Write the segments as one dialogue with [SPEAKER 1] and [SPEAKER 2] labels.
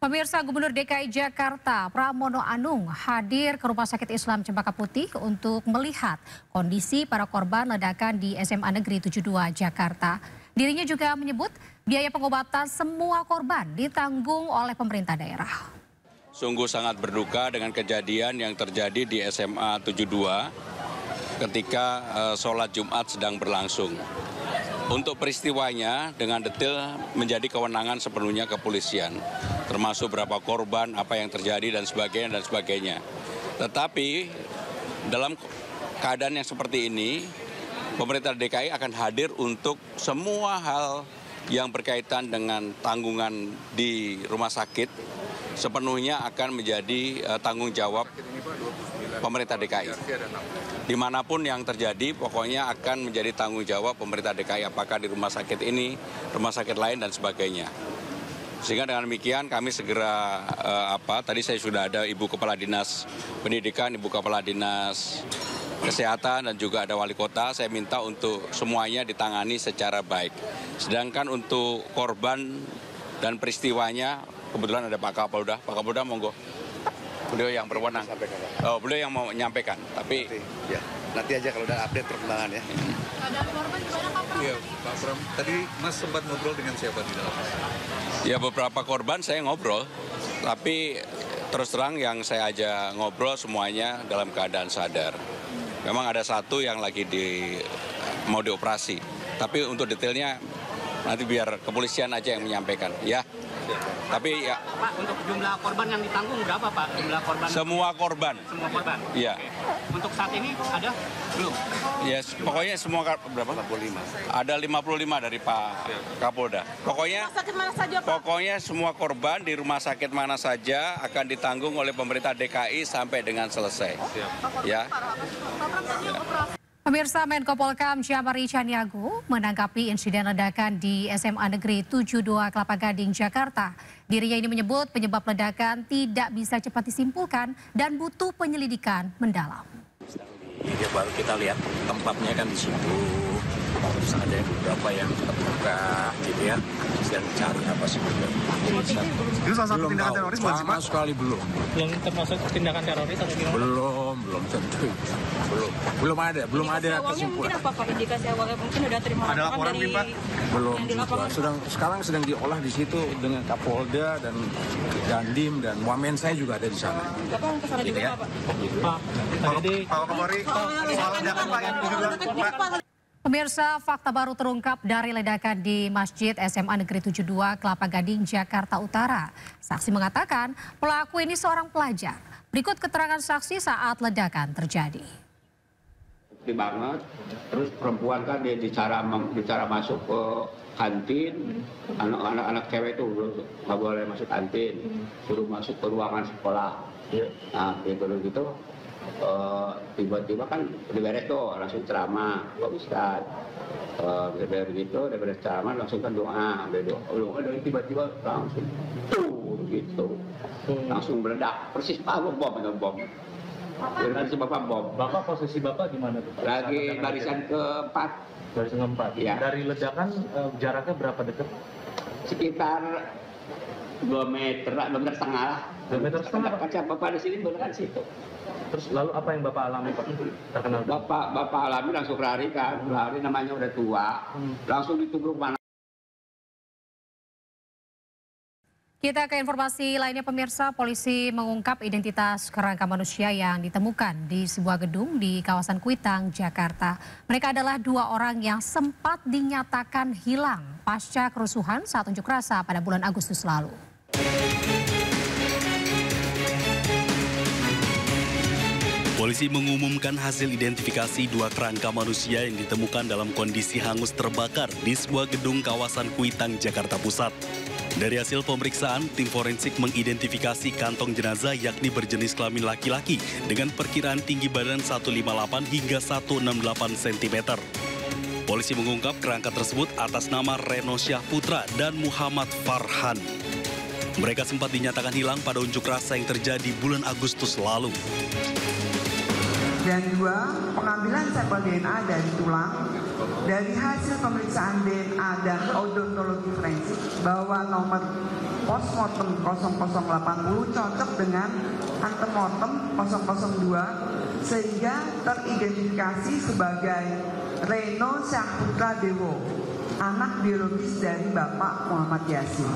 [SPEAKER 1] Pemirsa, Gubernur DKI Jakarta Pramono Anung hadir ke Rumah Sakit Islam Cempaka Putih untuk melihat kondisi para korban ledakan di SMA Negeri 72 Jakarta. Dirinya juga menyebut biaya pengobatan semua korban ditanggung oleh pemerintah daerah.
[SPEAKER 2] Sungguh sangat berduka dengan kejadian yang terjadi di SMA 72 ketika sholat Jumat sedang berlangsung. Untuk peristiwanya dengan detail menjadi kewenangan sepenuhnya kepolisian, termasuk berapa korban, apa yang terjadi dan sebagainya. Tetapi dalam keadaan yang seperti ini, pemerintah DKI akan hadir untuk semua hal yang berkaitan dengan tanggungan di rumah sakit sepenuhnya akan menjadi tanggung jawab pemerintah DKI. Dimanapun yang terjadi, pokoknya akan menjadi tanggung jawab pemerintah DKI, apakah di rumah sakit ini, rumah sakit lain, dan sebagainya. Sehingga dengan demikian kami segera, tadi saya sudah ada Ibu Kepala Dinas Pendidikan, Ibu Kepala Dinas Kesehatan, dan juga ada Wali Kota, saya minta untuk semuanya ditangani secara baik. Sedangkan untuk korban dan peristiwanya, kebetulan ada Pak Kapolda. Pak Kapolda, monggo. Beliau yang berwenang. Oh, beliau yang mau menyampaikan. Tapi
[SPEAKER 3] nanti aja kalau udah update perkembangan ya.
[SPEAKER 1] Keadaan korban gimana Pak?
[SPEAKER 4] Iya, Pak Pram. Tadi Mas sempat ngobrol dengan siapa di dalam?
[SPEAKER 2] ya beberapa korban saya ngobrol, tapi terus terang yang saya ajak ngobrol semuanya dalam keadaan sadar. Memang ada satu yang lagi mau dioperasi. Tapi untuk detailnya nanti biar kepolisian aja yang menyampaikan, ya. Tapi ya.
[SPEAKER 5] Pak, untuk jumlah korban yang ditanggung berapa Pak? Jumlah korban?
[SPEAKER 2] Semua korban.
[SPEAKER 5] Semua korban?
[SPEAKER 2] Iya.
[SPEAKER 5] Untuk saat ini ada? Belum?
[SPEAKER 2] Ya, pokoknya semua berapa?
[SPEAKER 3] 55.
[SPEAKER 2] Ada 55 dari Pak Kapolda. Pokoknya semua korban di rumah sakit mana saja akan ditanggung oleh pemerintah DKI sampai dengan selesai. Ya.
[SPEAKER 1] Pemirsa, Menko Polhukam Syamari Chaniago menanggapi insiden ledakan di SMA Negeri 72 Kelapa Gading, Jakarta. Dirinya ini menyebut penyebab ledakan tidak bisa cepat disimpulkan dan butuh penyelidikan mendalam.
[SPEAKER 6] Ya, baru kita lihat tempatnya kan di situ, terus ada beberapa yang terbuka gitu ya, dan cari apa sih
[SPEAKER 3] Itu salah satu tindakan teroris bukan sih Pak?
[SPEAKER 6] Sama sekali belum.
[SPEAKER 5] Belum termasuk tindakan teroris atau gimana?
[SPEAKER 6] Belum tentu. Belum ada
[SPEAKER 7] awalnya
[SPEAKER 6] kesimpulan.
[SPEAKER 7] mungkin apa Pak? Indikasi awalnya mungkin udah terima laporan dari
[SPEAKER 3] Pak?
[SPEAKER 6] Belum.
[SPEAKER 7] yang di lapangan.
[SPEAKER 6] Sekarang sedang diolah di situ dengan Kapolda dan Dandim dan Wamen saya juga ada di sana.
[SPEAKER 7] Bapak mau kesana
[SPEAKER 6] Gitu
[SPEAKER 7] juga
[SPEAKER 6] ya.
[SPEAKER 7] Pak?
[SPEAKER 5] Pak, tadi
[SPEAKER 3] Pak Kapolri, soal ledakan Pak yang 72 Pak.
[SPEAKER 1] Pemirsa, fakta baru terungkap dari ledakan di Masjid SMA Negeri 72 Kelapa Gading, Jakarta Utara. Saksi mengatakan pelaku ini seorang pelajar. Berikut keterangan saksi saat ledakan terjadi.
[SPEAKER 8] Banget, terus perempuan kan dia bicara masuk ke kantin, anak-anak cewek itu nggak boleh masuk kantin, suruh masuk ke ruangan sekolah. Nah gitu tiba-tiba kan udah beres tuh langsung ceramah Pak Ustadz, beres ceramah langsung kan doa tiba-tiba langsung gitu, langsung meledak persis bom.
[SPEAKER 5] Bapak posisi Bapak di mana tuh?
[SPEAKER 8] Lagi barisan keempat.
[SPEAKER 5] Barisan keempat.
[SPEAKER 8] Ya.
[SPEAKER 5] Dari ledakan jaraknya berapa dekat?
[SPEAKER 8] Sekitar 2 meter setengah lah.
[SPEAKER 5] 2 meter setengah.
[SPEAKER 8] Kaca Bapak di sini beneran situ.
[SPEAKER 5] Terus lalu apa yang Bapak alami Pak? Terkenal.
[SPEAKER 8] Bapak alami langsung lari namanya udah tua, langsung ditubruk mana.
[SPEAKER 1] Kita ke informasi lainnya, pemirsa. Polisi mengungkap identitas kerangka manusia yang ditemukan di sebuah gedung di kawasan Kuitang, Jakarta. Mereka adalah 2 orang yang sempat dinyatakan hilang pasca kerusuhan saat unjuk rasa pada bulan Agustus lalu.
[SPEAKER 9] Polisi mengumumkan hasil identifikasi 2 kerangka manusia yang ditemukan dalam kondisi hangus terbakar di sebuah gedung kawasan Kuitang, Jakarta Pusat. Dari hasil pemeriksaan, tim forensik mengidentifikasi kantong jenazah yakni berjenis kelamin laki-laki dengan perkiraan tinggi badan 158 hingga 168 cm. Polisi mengungkap kerangka tersebut atas nama Reno Syah Putra dan Muhammad Farhan. Mereka sempat dinyatakan hilang pada unjuk rasa yang terjadi bulan Agustus lalu.
[SPEAKER 10] Dan 2, pengambilan sampel DNA dari tulang dari hasil pemeriksaan DNA dan odontologi forensik bahwa nomor postmortem 0080 cocok dengan antemortem 002 sehingga teridentifikasi sebagai Reno Syahputra Dewo, anak biologis dari Bapak Muhammad Yasin.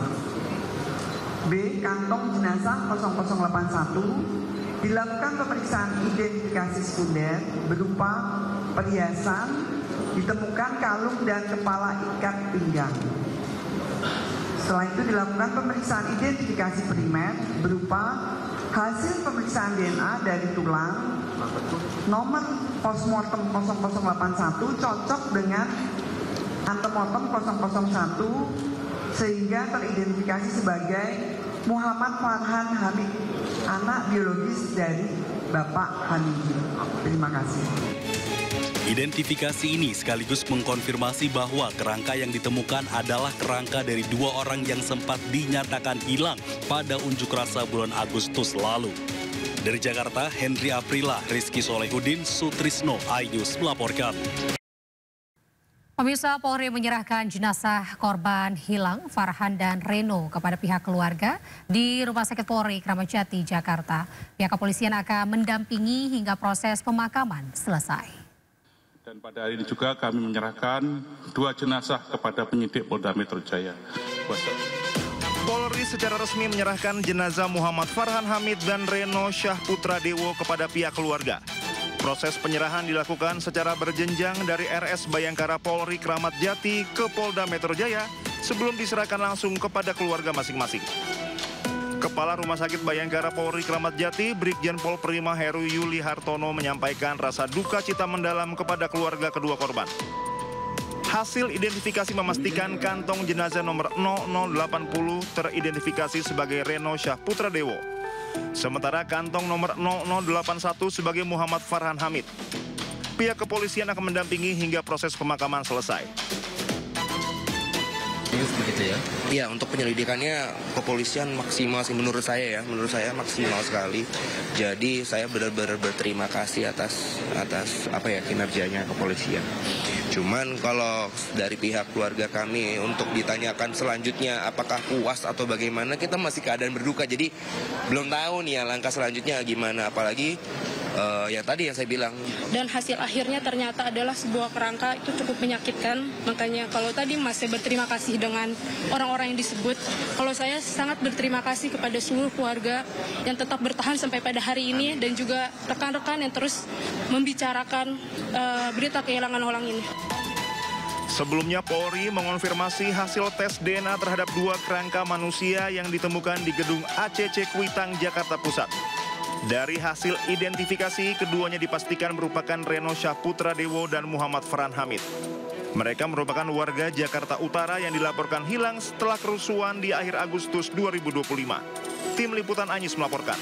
[SPEAKER 10] B. Kantong jenazah 0081 dilakukan pemeriksaan identifikasi sekunder berupa perhiasan, ditemukan kalung dan kepala ikat pinggang. Setelah itu dilakukan pemeriksaan identifikasi primer berupa hasil pemeriksaan DNA dari tulang, nomor postmortem 0081 cocok dengan antemortem 001 sehingga teridentifikasi sebagai Muhammad Farhan Hamid, anak biologis dari Bapak Hamidi. Terima kasih.
[SPEAKER 9] Identifikasi ini sekaligus mengkonfirmasi bahwa kerangka yang ditemukan adalah kerangka dari 2 orang yang sempat dinyatakan hilang pada unjuk rasa bulan Agustus lalu. Dari Jakarta, Henry Aprila, Rizky Solehudin, Sutrisno, iNews melaporkan.
[SPEAKER 1] Pemirsa, Polri menyerahkan jenazah korban hilang Farhan dan Reno kepada pihak keluarga di Rumah Sakit Polri Kramat Jati, Jakarta. Pihak kepolisian akan mendampingi hingga proses pemakaman selesai.
[SPEAKER 11] Dan pada hari ini juga kami menyerahkan 2 jenazah kepada penyidik Polda Metro Jaya.
[SPEAKER 12] Polri secara resmi menyerahkan jenazah Muhammad Farhan Hamid dan Reno Syahputra Dewo kepada pihak keluarga. Proses penyerahan dilakukan secara berjenjang dari RS Bayangkara Polri Kramat Jati ke Polda Metro Jaya sebelum diserahkan langsung kepada keluarga masing-masing. Kepala Rumah Sakit Bayangkara Polri Kramat Jati, Brigjen Pol Prima Heru Yuli Hartono menyampaikan rasa duka cita mendalam kepada keluarga kedua korban. Hasil identifikasi memastikan kantong jenazah nomor 0080 teridentifikasi sebagai Reno Syahputra Dewo. Sementara kantong nomor 0081 sebagai Muhammad Farhan Hamid. Pihak kepolisian akan mendampingi hingga proses pemakaman selesai.
[SPEAKER 13] Begitu ya? Iya, untuk penyelidikannya kepolisian maksimal sih menurut saya maksimal sekali. Jadi saya benar-benar berterima kasih atas kinerjanya kepolisian. Cuman kalau dari pihak keluarga kami untuk ditanyakan selanjutnya apakah puas atau bagaimana, kita masih keadaan berduka. Jadi belum tahu nih ya langkah selanjutnya gimana, apalagi yang tadi yang saya bilang.
[SPEAKER 7] Dan hasil akhirnya ternyata adalah sebuah kerangka, itu cukup menyakitkan. Makanya kalau tadi masih berterima kasih dengan orang-orang yang disebut, kalau saya sangat berterima kasih kepada seluruh keluarga yang tetap bertahan sampai pada hari ini dan juga rekan-rekan yang terus membicarakan berita kehilangan orang ini.
[SPEAKER 12] Sebelumnya Polri mengonfirmasi hasil tes DNA terhadap 2 kerangka manusia yang ditemukan di gedung ACC Kuitang, Jakarta Pusat. Dari hasil identifikasi, keduanya dipastikan merupakan Reno Syahputra Dewo dan Muhammad Farhan Hamid. Mereka merupakan warga Jakarta Utara yang dilaporkan hilang setelah kerusuhan di akhir Agustus 2025. Tim Liputan iNews melaporkan.